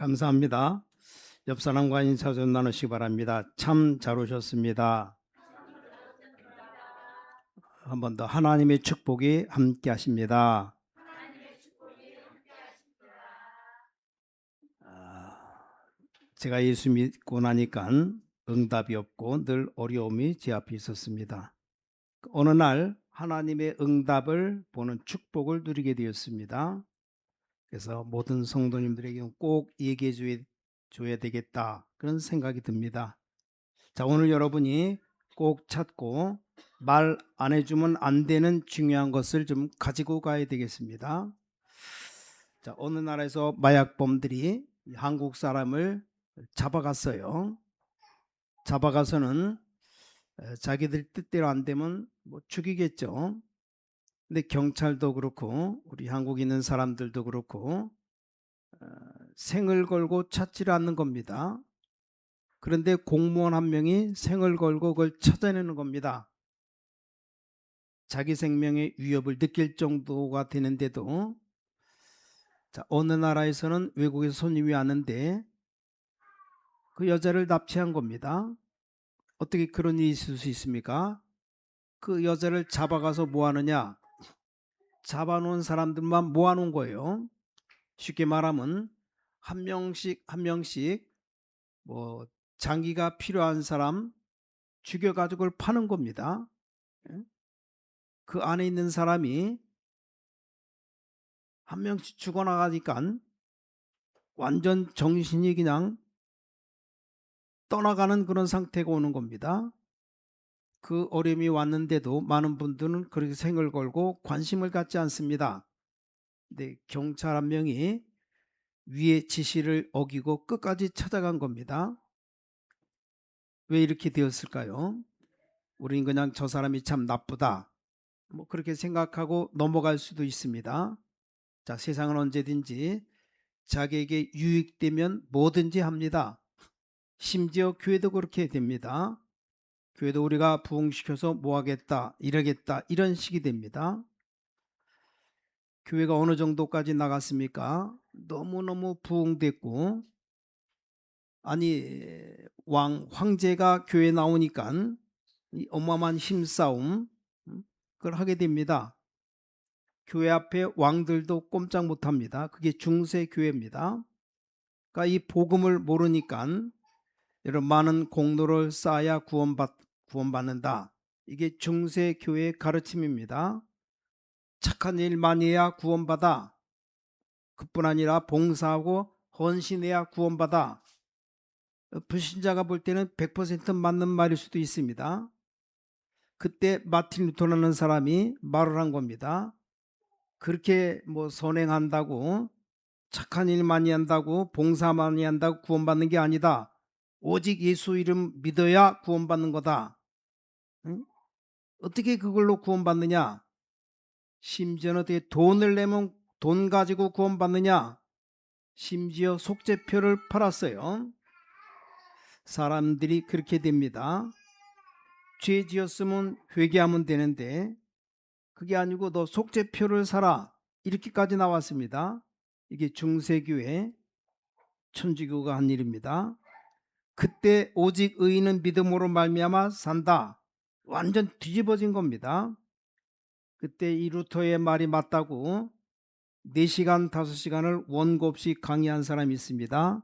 감사합니다. 옆 사람과 인사 좀 나누시기 바랍니다. 참 잘 오셨습니다. 한 번 더 하나님의 축복이 함께 하십니다. 제가 예수 믿고 나니까 응답이 없고 늘 어려움이 제 앞에 있었습니다. 어느 날 하나님의 응답을 보는 축복을 누리게 되었습니다. 그래서 모든 성도님들에게 꼭 얘기해 줘야 되겠다, 그런 생각이 듭니다. 자, 오늘 여러분이 꼭 찾고 말 안 해주면 안 되는 중요한 것을 좀 가지고 가야 되겠습니다. 자, 어느 나라에서 마약범들이 한국 사람을 잡아갔어요. 잡아가서는 자기들 뜻대로 안 되면 뭐 죽이겠죠. 근데 경찰도 그렇고 우리 한국에 있는 사람들도 그렇고 생을 걸고 찾지를 않는 겁니다. 그런데 공무원 한 명이 생을 걸고 그걸 찾아내는 겁니다. 자기 생명의 위협을 느낄 정도가 되는데도, 자, 어느 나라에서는 외국에서 손님이 왔는데 그 여자를 납치한 겁니다. 어떻게 그런 일이 있을 수 있습니까? 그 여자를 잡아가서 뭐 하느냐? 잡아놓은 사람들만 모아놓은 거예요. 쉽게 말하면 한 명씩 한 명씩 뭐 장기가 필요한 사람 죽여가지고 그걸 파는 겁니다. 예? 그 안에 있는 사람이 한 명씩 죽어나가니까 완전 정신이 그냥 떠나가는 그런 상태가 오는 겁니다. 그 어려움이 왔는데도 많은 분들은 그렇게 생을 걸고 관심을 갖지 않습니다. 근데 경찰 한 명이 위의 지시를 어기고 끝까지 찾아간 겁니다. 왜 이렇게 되었을까요? 우리는 그냥 저 사람이 참 나쁘다, 뭐 그렇게 생각하고 넘어갈 수도 있습니다. 자, 세상은 언제든지 자기에게 유익되면 뭐든지 합니다. 심지어 교회도 그렇게 됩니다. 교회도 우리가 부흥시켜서 뭐 하겠다, 이러겠다, 이런 식이 됩니다. 교회가 어느 정도까지 나갔습니까? 너무너무 부흥됐고, 아니 황제가 교회에 나오니까 이 어마어마한 힘싸움, 그걸 하게 됩니다. 교회 앞에 왕들도 꼼짝 못합니다. 그게 중세 교회입니다. 그러니까 이 복음을 모르니까 이런 많은 공로를 쌓아야 구원받는다. 이게 중세 교회의 가르침입니다. 착한 일 많이 해야 구원받아. 그뿐 아니라 봉사하고 헌신해야 구원받아. 불신자가 볼 때는 100% 맞는 말일 수도 있습니다. 그때 마틴 루터라는 사람이 말을 한 겁니다. 그렇게 뭐 선행한다고, 착한 일 많이 한다고, 봉사 많이 한다고 구원받는 게 아니다. 오직 예수 이름 믿어야 구원받는 거다. 응? 어떻게 그걸로 구원받느냐? 심지어는 어떻게 돈을 내면 돈 가지고 구원받느냐? 심지어 속죄표를 팔았어요. 사람들이 그렇게 됩니다. 죄 지었으면 회개하면 되는데 그게 아니고 너 속죄표를 사라, 이렇게까지 나왔습니다. 이게 중세교회 천주교가 한 일입니다. 그때 오직 의인은 믿음으로 말미암아 산다, 완전 뒤집어진 겁니다. 그때 이 루터의 말이 맞다고 4시간 5시간을 원고 없이 강의한 사람이 있습니다.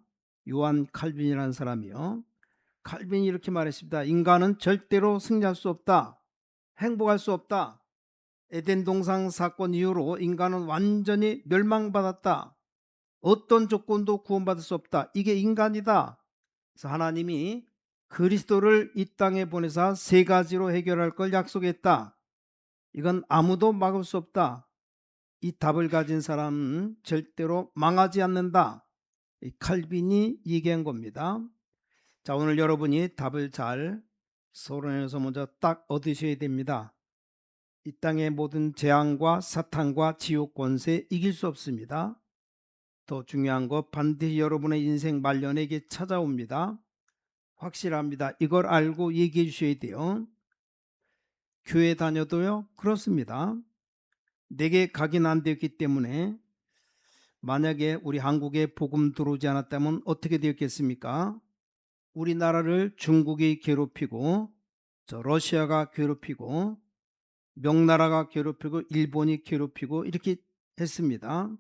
요한 칼빈이라는 사람이요. 칼빈이 이렇게 말했습니다. 인간은 절대로 승리할 수 없다, 행복할 수 없다. 에덴 동상 사건 이후로 인간은 완전히 멸망받았다. 어떤 조건도 구원받을 수 없다. 이게 인간이다. 그래서 하나님이 그리스도를 이 땅에 보내사 3가지로 해결할 걸 약속했다. 이건 아무도 막을 수 없다. 이 답을 가진 사람은 절대로 망하지 않는다. 이 칼빈이 얘기한 겁니다. 자, 오늘 여러분이 답을 잘 서론에서 먼저 딱 얻으셔야 됩니다. 이 땅의 모든 재앙과 사탄과 지옥 권세 이길 수 없습니다. 더 중요한 거, 반드시 여러분의 인생 말년에게 찾아옵니다. 확실합니다. 이걸 알고 얘기해 주셔야 돼요. 교회 다녀도요, 그렇습니다. 내게 각인 안 되었기 때문에 만약에 우리 한국에 복음 들어오지 않았다면 어떻게 되었겠습니까? 우리나라를 중국이 괴롭히고 러시아가 괴롭히고 명나라가 괴롭히고 일본이 괴롭히고 이렇게 했습니다.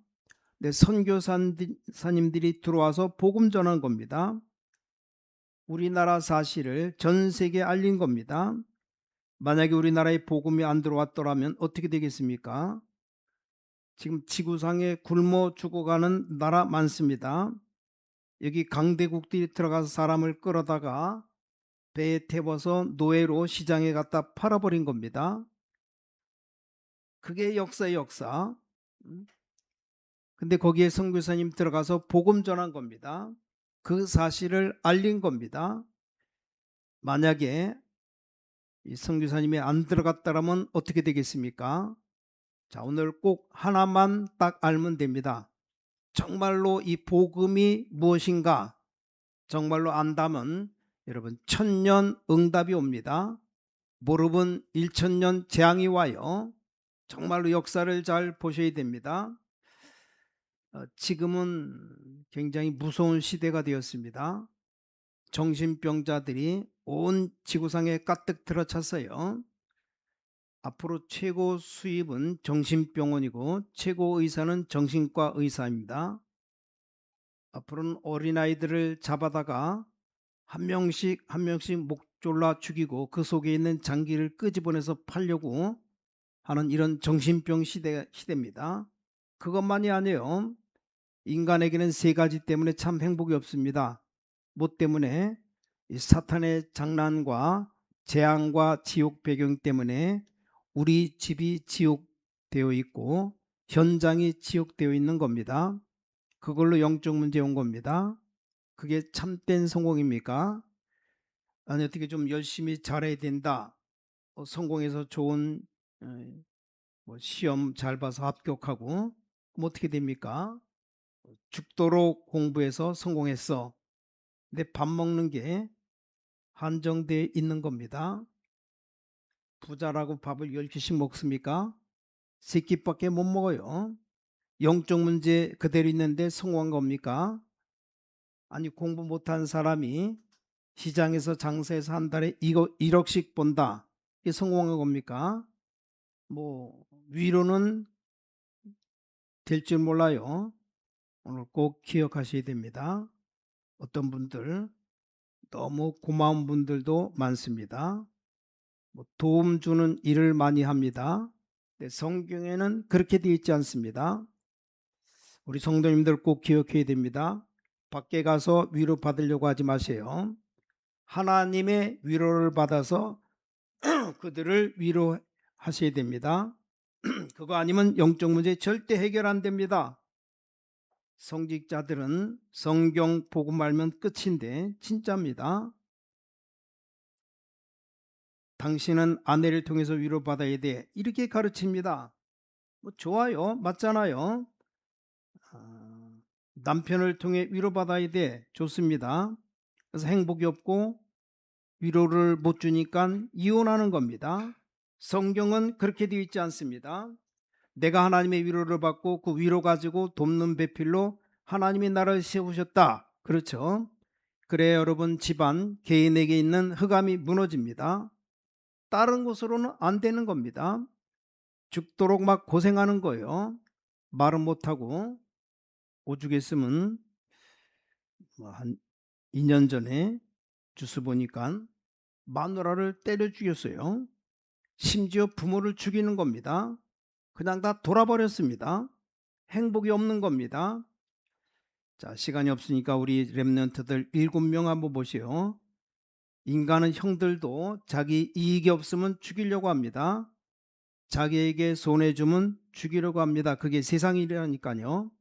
네, 선교사님들이 들어와서 복음 전한 겁니다. 우리나라 사실을 전 세계에 알린 겁니다. 만약에 우리나라에 복음이 안 들어왔더라면 어떻게 되겠습니까? 지금 지구상에 굶어 죽어가는 나라 많습니다. 여기 강대국들이 들어가서 사람을 끌어다가 배에 태워서 노예로 시장에 갖다 팔아버린 겁니다. 그게 역사의 역사. 근데 거기에 선교사님 들어가서 복음 전한 겁니다. 그 사실을 알린 겁니다. 만약에 이 선교사님이 안 들어갔다면 어떻게 되겠습니까? 자, 오늘 꼭 하나만 딱 알면 됩니다. 정말로 이 복음이 무엇인가 정말로 안다면 여러분 천년 응답이 옵니다. 모르면 1000년 재앙이 와요. 정말로 역사를 잘 보셔야 됩니다. 지금은 굉장히 무서운 시대가 되었습니다. 정신병자들이 온 지구상에 가득 들어찼어요. 앞으로 최고 수입은 정신병원이고 최고 의사는 정신과 의사입니다. 앞으로는 어린아이들을 잡아다가 한 명씩 한 명씩 목 졸라 죽이고 그 속에 있는 장기를 끄집어내서 팔려고 하는 이런 정신병 시대입니다. 그것만이 아니에요. 인간에게는 세 가지 때문에 참 행복이 없습니다. 뭐 때문에? 이 사탄의 장난과 재앙과 지옥 배경 때문에 우리 집이 지옥되어 있고 현장이 지옥되어 있는 겁니다. 그걸로 영적 문제 온 겁니다. 그게 참된 성공입니까? 아니 어떻게 좀 열심히 잘해야 된다. 성공해서 좋은 뭐 시험 잘 봐서 합격하고 그럼 어떻게 됩니까? 죽도록 공부해서 성공했어. 근데 밥 먹는 게 한정되어 있는 겁니다. 부자라고 밥을 10끼씩 먹습니까? 3끼밖에 못 먹어요. 영적 문제 그대로 있는데 성공한 겁니까? 아니 공부 못한 사람이 시장에서 장사해서 한 달에 1억씩 번다. 이게 성공한 겁니까? 뭐 위로는 될 줄 몰라요. 오늘 꼭 기억하셔야 됩니다. 어떤 분들 너무 고마운 분들도 많습니다. 뭐 도움 주는 일을 많이 합니다. 근데 성경에는 그렇게 되어 있지 않습니다. 우리 성도님들 꼭 기억해야 됩니다. 밖에 가서 위로 받으려고 하지 마세요. 하나님의 위로를 받아서 그들을 위로하셔야 됩니다. 그거 아니면 영적 문제 절대 해결 안 됩니다. 성직자들은 성경 복음 알면 끝인데 진짜입니다. 당신은 아내를 통해서 위로받아야 돼. 이렇게 가르칩니다. 뭐 좋아요. 맞잖아요. 남편을 통해 위로받아야 돼. 좋습니다. 그래서 행복이 없고 위로를 못 주니까 이혼하는 겁니다. 성경은 그렇게 되어 있지 않습니다. 내가 하나님의 위로를 받고 그 위로 가지고 돕는 배필로 하나님이 나를 세우셨다. 그렇죠? 그래 여러분 집안 개인에게 있는 흑암이 무너집니다. 다른 곳으로는 안 되는 겁니다. 죽도록 막 고생하는 거예요. 말은 못하고 오죽했으면 한 2년 전에 주스 보니까 마누라를 때려 죽였어요. 심지어 부모를 죽이는 겁니다. 그냥 다 돌아버렸습니다. 행복이 없는 겁니다. 자, 시간이 없으니까 우리 렘넌트들 7명 한번 보시오. 인간은 형들도 자기 이익이 없으면 죽이려고 합니다. 자기에게 손해 주면 죽이려고 합니다. 그게 세상이라니까요.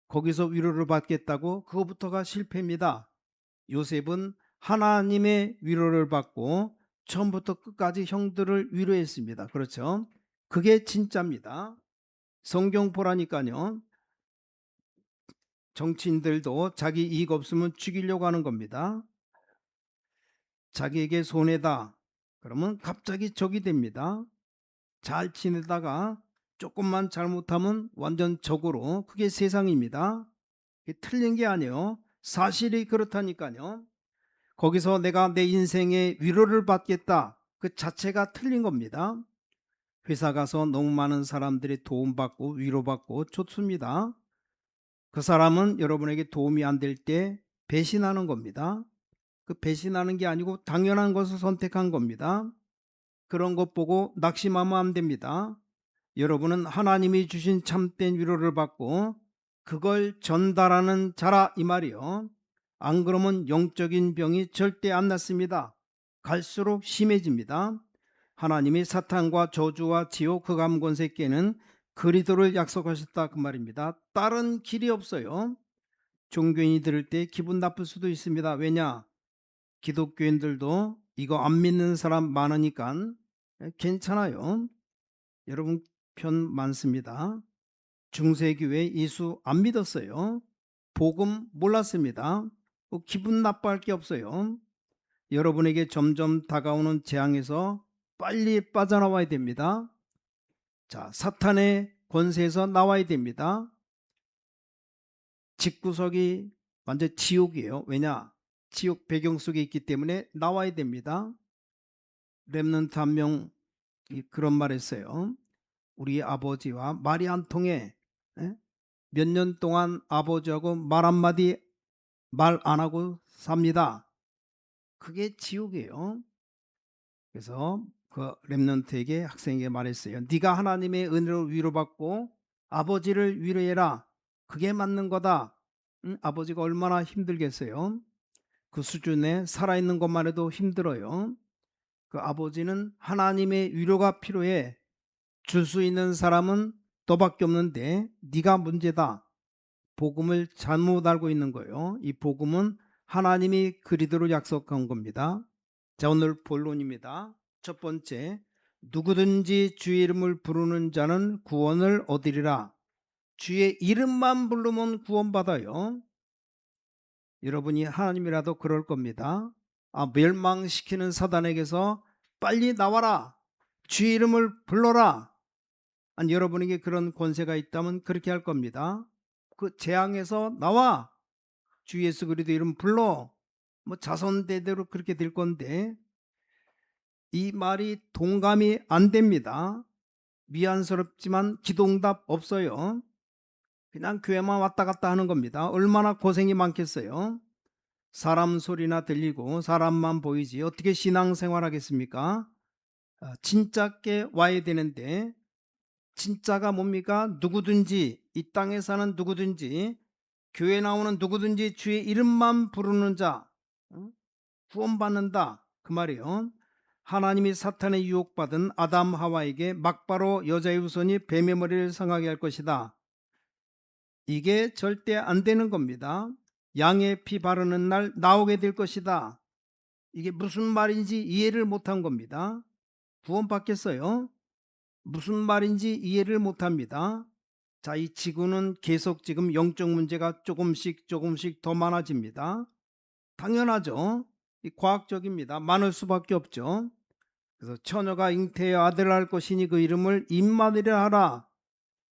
거기서 위로를 받겠다고 그거부터가 실패입니다. 요셉은 하나님의 위로를 받고 처음부터 끝까지 형들을 위로했습니다. 그렇죠? 그게 진짜입니다. 성경 보라니까요. 정치인들도 자기 이익 없으면 죽이려고 하는 겁니다. 자기에게 손해다. 그러면 갑자기 적이 됩니다. 잘 지내다가 조금만 잘못하면 완전 적으로 그게 세상입니다. 이게 틀린 게 아니에요. 사실이 그렇다니까요. 거기서 내가 내 인생에 위로를 받겠다 그 자체가 틀린 겁니다. 회사 가서 너무 많은 사람들이 도움받고 위로받고 좋습니다. 그 사람은 여러분에게 도움이 안 될 때 배신하는 겁니다. 그 배신하는 게 아니고 당연한 것을 선택한 겁니다. 그런 것 보고 낙심하면 안 됩니다. 여러분은 하나님이 주신 참된 위로를 받고 그걸 전달하는 자라 이 말이요. 안 그러면 영적인 병이 절대 안 낫습니다. 갈수록 심해집니다. 하나님이 사탄과 저주와 지옥 흑암 권세께는 그리도를 약속하셨다 그 말입니다. 다른 길이 없어요. 종교인이 들을 때 기분 나쁠 수도 있습니다. 왜냐? 기독교인들도 이거 안 믿는 사람 많으니까 괜찮아요. 여러분 편 많습니다. 중세교회 예수 안 믿었어요. 복음 몰랐습니다. 기분 나빠할 게 없어요. 여러분에게 점점 다가오는 재앙에서 빨리 빠져나와야 됩니다. 자, 사탄의 권세에서 나와야 됩니다. 집구석이 완전 지옥이에요. 왜냐? 지옥 배경 속에 있기 때문에 나와야 됩니다. 렘넌트 한 명 그런 말 했어요. 우리 아버지와 말이 안 통해. 몇 년 동안 아버지하고 말 한마디 말 안 하고 삽니다. 그게 지옥이에요. 그래서 그 렘넌트에게 학생에게 말했어요. 네가 하나님의 은혜로 위로받고 아버지를 위로해라. 그게 맞는 거다. 아버지가 얼마나 힘들겠어요. 그 수준에 살아있는 것만 해도 힘들어요. 그 아버지는 하나님의 위로가 필요해. 줄 수 있는 사람은 너밖에 없는데 네가 문제다. 복음을 잘못 알고 있는 거예요. 이 복음은 하나님이 그리도록 약속한 겁니다. 자, 오늘 본론입니다. 첫 번째, 누구든지 주의 이름을 부르는 자는 구원을 얻으리라. 주의 이름만 부르면 구원받아요. 여러분이 하나님이라도 그럴 겁니다. 멸망시키는 사단에게서 빨리 나와라. 주의 이름을 불러라. 아니, 여러분에게 그런 권세가 있다면 그렇게 할 겁니다. 그 재앙에서 나와. 주 예수 그리스도 이름 불러. 자손대대로 그렇게 될 건데 이 말이 동감이 안 됩니다. 미안스럽지만 기도응답 없어요. 그냥 교회만 왔다 갔다 하는 겁니다. 얼마나 고생이 많겠어요. 사람 소리나 들리고 사람만 보이지 어떻게 신앙생활 하겠습니까? 진짜께 와야 되는데 진짜가 뭡니까? 누구든지 이 땅에 사는 누구든지 교회 나오는 누구든지 주의 이름만 부르는 자 구원받는다 그 말이에요. 하나님이 사탄의 유혹받은 아담 하와에게 막바로 여자의 후손이 뱀의 머리를 상하게 할 것이다. 이게 절대 안 되는 겁니다. 양의 피 바르는 날 나오게 될 것이다. 이게 무슨 말인지 이해를 못한 겁니다. 구원받겠어요? 무슨 말인지 이해를 못합니다. 자, 이 지구는 계속 지금 영적 문제가 조금씩 더 많아집니다. 당연하죠. 이 과학적입니다. 많을 수밖에 없죠. 그래서 처녀가 잉태하여 아들을 할 것이니 그 이름을 임마누엘이라 하라.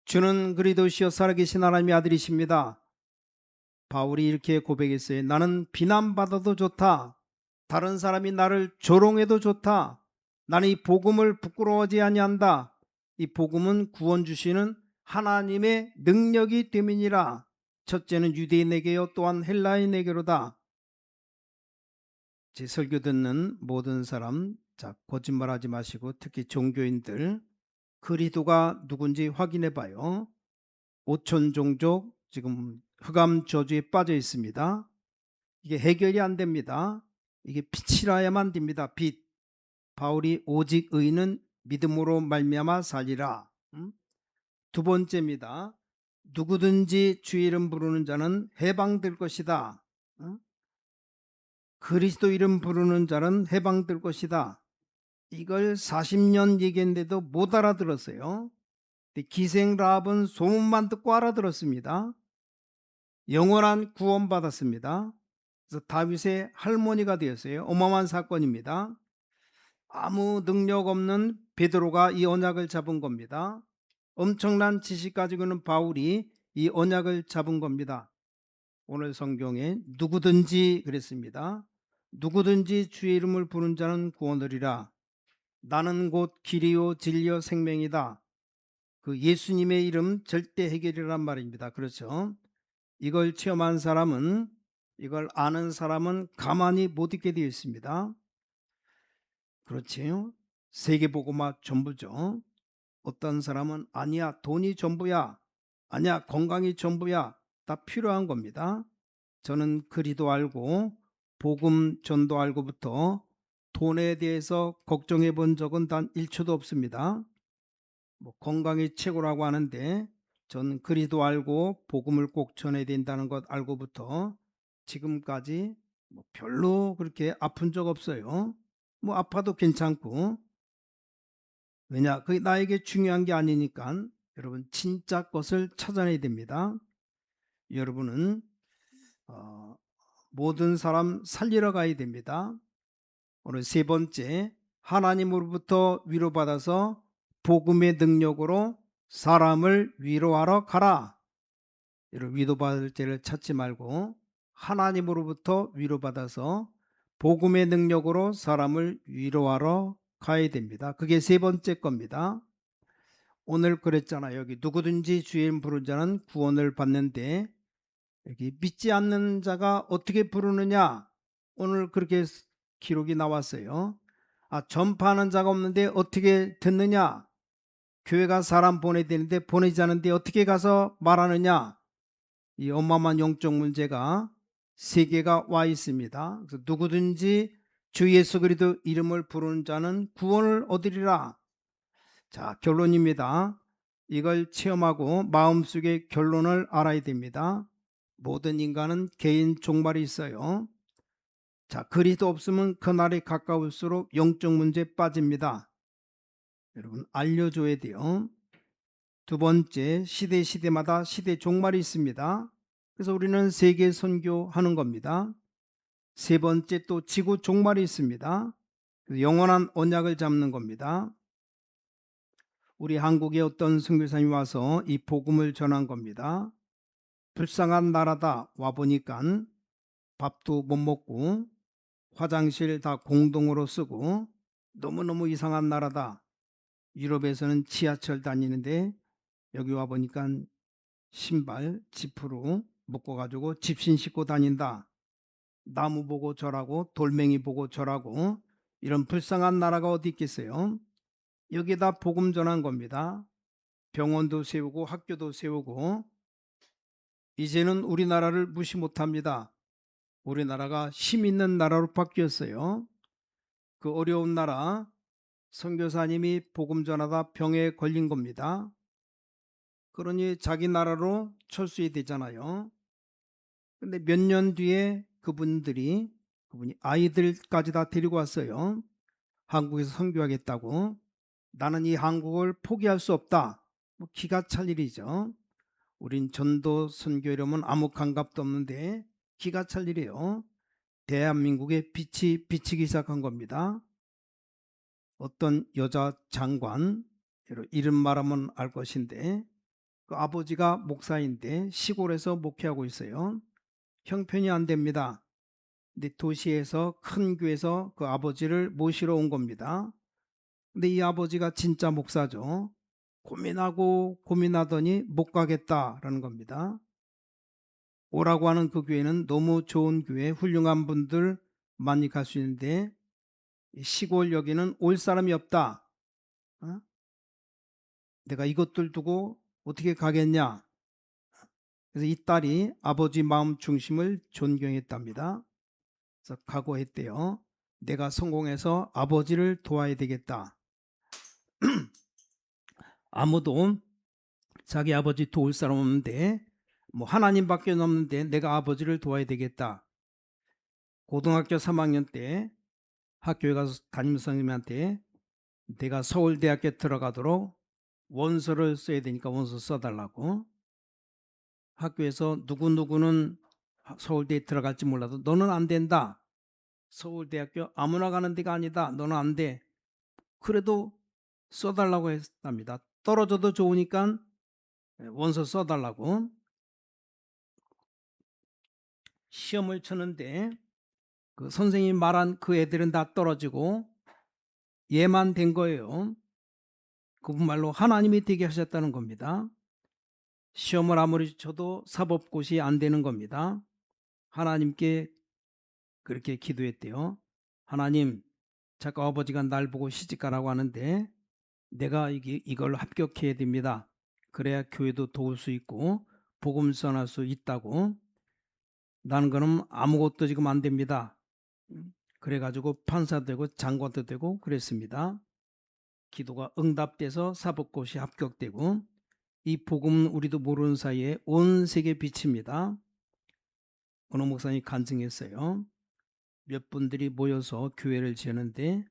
주는 그리스도시여 살아계신 하나님의 아들이십니다. 바울이 이렇게 고백했어요. 나는 비난받아도 좋다. 다른 사람이 나를 조롱해도 좋다. 나는 이 복음을 부끄러워하지 아니한다. 이 복음은 구원 주시는 하나님의 능력이 됨이니라. 첫째는 유대인에게요 또한 헬라인에게로다. 제 설교 듣는 모든 사람, 자, 거짓말하지 마시고 특히 종교인들 그리스도가 누군지 확인해 봐요. 오천 종족 지금 흑암 저주에 빠져 있습니다. 이게 해결이 안 됩니다. 이게 빛이라야만 됩니다. 빛. 바울이 오직 의인은 믿음으로 말미암아 살리라. 두 번째입니다. 누구든지 주 이름 부르는 자는 해방될 것이다. 그리스도 이름 부르는 자는 해방될 것이다. 이걸 40년 얘기했는데도 못 알아들었어요. 기생 라합은 소문만 듣고 알아들었습니다. 영원한 구원받았습니다. 그래서 다윗의 할머니가 되었어요. 어마어마한 사건입니다. 아무 능력 없는 베드로가 이 언약을 잡은 겁니다. 엄청난 지식 가지고는 바울이 이 언약을 잡은 겁니다. 오늘 성경에 누구든지 그랬습니다. 누구든지 주의 이름을 부른 자는 구원하리라. 나는 곧 길이요 진리요 생명이다. 그 예수님의 이름 절대 해결이란 말입니다. 그렇죠? 이걸 체험한 사람은, 이걸 아는 사람은 가만히 못 있게 되어 있습니다. 그렇지요? 세계복음화 전부죠. 어떤 사람은 아니야 돈이 전부야, 아니야 건강이 전부야, 다 필요한 겁니다. 저는 그리도 알고 복음 전도 알고부터 돈에 대해서 걱정해 본 적은 단 1초도 없습니다. 뭐 건강이 최고라고 하는데 전 그리도 알고 복음을 꼭 전해야 된다는 것 알고부터 지금까지 뭐 별로 그렇게 아픈 적 없어요. 뭐 아파도 괜찮고. 왜냐? 그게 나에게 중요한 게 아니니까. 여러분 진짜 것을 찾아내야 됩니다. 여러분은 모든 사람 살리러 가야 됩니다. 오늘 세 번째, 하나님으로부터 위로받아서 복음의 능력으로 사람을 위로하러 가라. 여러분 위로받을 때를 찾지 말고 하나님으로부터 위로받아서 복음의 능력으로 사람을 위로하러 가야 됩니다. 그게 세 번째 겁니다. 오늘 그랬잖아요. 여기 누구든지 주의 이름 부른 자는 구원을 받는데, 여기 믿지 않는 자가 어떻게 부르느냐, 오늘 그렇게 기록이 나왔어요. 전파하는 자가 없는데 어떻게 듣느냐, 교회가 사람 보내야 되는데 보내지 않는데 어떻게 가서 말하느냐. 이 어마어마한 영적 문제가 세계가 와 있습니다. 그래서 누구든지 주 예수 그리스도 이름을 부르는 자는 구원을 얻으리라. 자, 결론입니다. 이걸 체험하고 마음속의 결론을 알아야 됩니다. 모든 인간은 개인 종말이 있어요. 자, 그리스도 없으면 그날이 가까울수록 영적 문제에 빠집니다. 여러분 알려줘야 돼요. 두 번째, 시대마다 시대 종말이 있습니다. 그래서 우리는 세계 선교하는 겁니다. 세 번째, 또 지구 종말이 있습니다. 영원한 언약을 잡는 겁니다. 우리 한국에 어떤 선교사님이 와서 이 복음을 전한 겁니다. 불쌍한 나라다. 와보니까 밥도 못 먹고 화장실 다 공동으로 쓰고 너무너무 이상한 나라다. 유럽에서는 지하철 다니는데 여기 와보니까 신발 지프로 묶어가지고 집신 싣고 다닌다. 나무 보고 절하고 돌멩이 보고 절하고, 이런 불쌍한 나라가 어디 있겠어요? 여기다 복음 전한 겁니다. 병원도 세우고 학교도 세우고. 이제는 우리나라를 무시 못합니다. 우리나라가 힘 있는 나라로 바뀌었어요. 그 어려운 나라 선교사님이 복음 전하다 병에 걸린 겁니다. 그러니 자기 나라로 철수해야 되잖아요. 근데 몇 년 뒤에 그분이 아이들까지 다 데리고 왔어요. 한국에서 선교하겠다고. 나는 이 한국을 포기할 수 없다. 뭐 기가 찰 일이죠. 우린 전도 선교하려면 아무 감각도 없는데 기가 찰 일이에요. 대한민국의 빛이 비치기 시작한 겁니다. 어떤 여자 장관, 이름 말하면 알 것인데, 그 아버지가 목사인데 시골에서 목회하고 있어요. 형편이 안 됩니다. 근데 도시에서 큰 교회에서 그 아버지를 모시러 온 겁니다. 근데 이 아버지가 진짜 목사죠. 고민하고 고민하더니 못 가겠다라는 겁니다. 오라고 하는 그 교회는 너무 좋은 교회, 훌륭한 분들 많이 갈 수 있는데 시골 여기는 올 사람이 없다. 내가 이것들 두고 어떻게 가겠냐. 그래서 이 딸이 아버지 마음 중심을 존경했답니다. 그래서 각오했대요. 내가 성공해서 아버지를 도와야 되겠다. 아무도 자기 아버지 도울 사람 없는데, 뭐 하나님밖에 없는데 내가 아버지를 도와야 되겠다. 고등학교 3학년 때 학교에 가서 담임 선생님한테 내가 서울대학교 들어가도록 원서를 써야 되니까 원서 써달라고. 학교에서 누구누구는 서울대에 들어갈지 몰라도 너는 안 된다. 서울대학교 아무나 가는 데가 아니다. 너는 안 돼. 그래도 써달라고 했답니다. 떨어져도 좋으니까 원서 써달라고 시험을 쳤는데 그 선생님이 말한 그 애들은 다 떨어지고 얘만 된 거예요. 그분 말로 하나님이 되게 하셨다는 겁니다. 시험을 아무리 쳐도 사법고시 안 되는 겁니다. 하나님께 그렇게 기도했대요. 하나님, 자꾸 아버지가 날 보고 시집가라고 하는데 내가 이걸 합격해야 됩니다. 그래야 교회도 도울 수 있고 복음 전할 수 있다고. 나는 그럼 아무것도 지금 안 됩니다. 그래가지고 판사도 되고 장관도 되고 그랬습니다. 기도가 응답돼서 사법고시 합격되고, 이 복음은 우리도 모르는 사이에 온 세계에 비칩니다. 어느 목사님이 간증했어요. 몇 분들이 모여서 교회를 지었는데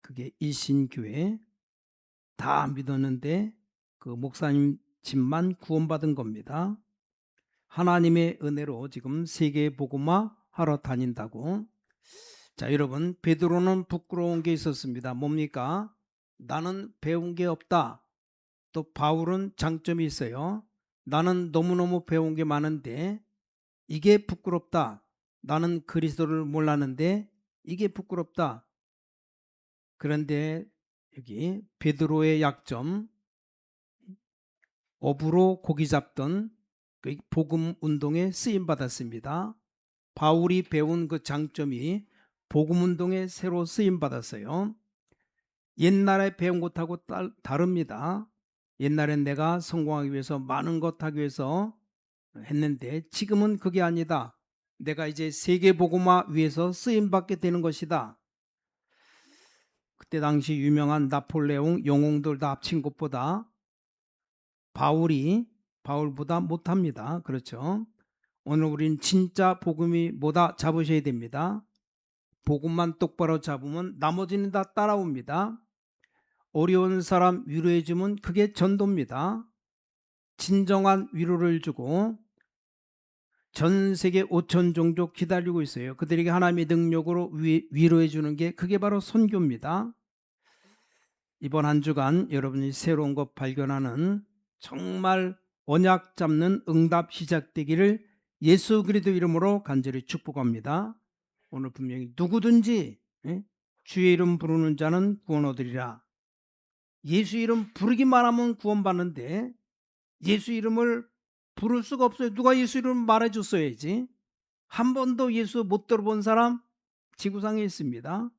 그게 일신교회 다 믿었는데 그 목사님 집만 구원받은 겁니다. 하나님의 은혜로 지금 세계 복음화 하러 다닌다고. 자, 여러분, 베드로는 부끄러운 게 있었습니다. 뭡니까? 나는 배운 게 없다. 또 바울은 장점이 있어요. 나는 너무너무 배운 게 많은데 이게 부끄럽다. 나는 그리스도를 몰랐는데 이게 부끄럽다. 그런데 여기 베드로의 약점, 어부로 고기 잡던 그 복음 운동에 쓰임 받았습니다. 바울이 배운 그 장점이 복음 운동에 새로 쓰임 받았어요. 옛날에 배운 것하고 다릅니다. 옛날엔 내가 성공하기 위해서 많은 것 하기 위해서 했는데 지금은 그게 아니다. 내가 이제 세계 복음화 위해서 쓰임 받게 되는 것이다. 그때 당시 유명한 나폴레옹 영웅들 다 합친 것보다 바울보다 못합니다. 그렇죠? 오늘 우린 진짜 복음이 뭐다 잡으셔야 됩니다. 복음만 똑바로 잡으면 나머지는 다 따라옵니다. 어려운 사람 위로해 주면 그게 전도입니다. 진정한 위로를 주고 전 세계 5천 종족 기다리고 있어요. 그들에게 하나님의 능력으로 위로해 주는 게 그게 바로 선교입니다. 이번 한 주간 여러분이 새로운 것 발견하는 정말 언약 잡는 응답 시작되기를 예수 그리스도 이름으로 간절히 축복합니다. 오늘 분명히 누구든지 주의 이름 부르는 자는 구원 얻으리라. 예수 이름 부르기만 하면 구원받는데 예수 이름을 부를 수가 없어요. 누가 예수 이름을 말해줬어야지. 한 번도 예수 못 들어본 사람 지구상에 있습니다.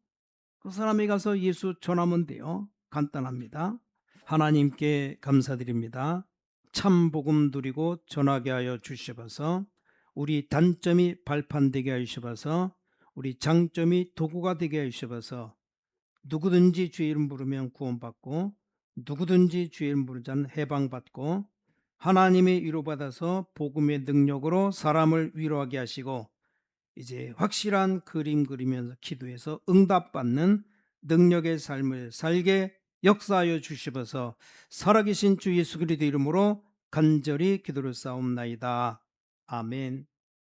그 사람에 가서 예수 전하면 돼요. 간단합니다. 하나님께 감사드립니다. 참 복음 누리고 전하게 하여 주셔서 우리 단점이 발판되게 하여 주셔서 우리 장점이 도구가 되게 하여 주셔서 누구든지 주의 이름 부르면 구원받고 누구든지 주의 이름 부르는 자는 해방받고 하나님의 위로받아서 복음의 능력으로 사람을 위로하게 하시고 이제 확실한 그림 그리면서 기도해서 응답받는 능력의 삶을 살게 역사하여 주시어서 살아계신 주 예수 그리스도 이름으로 간절히 기도를 쌓옵나이다. 아멘.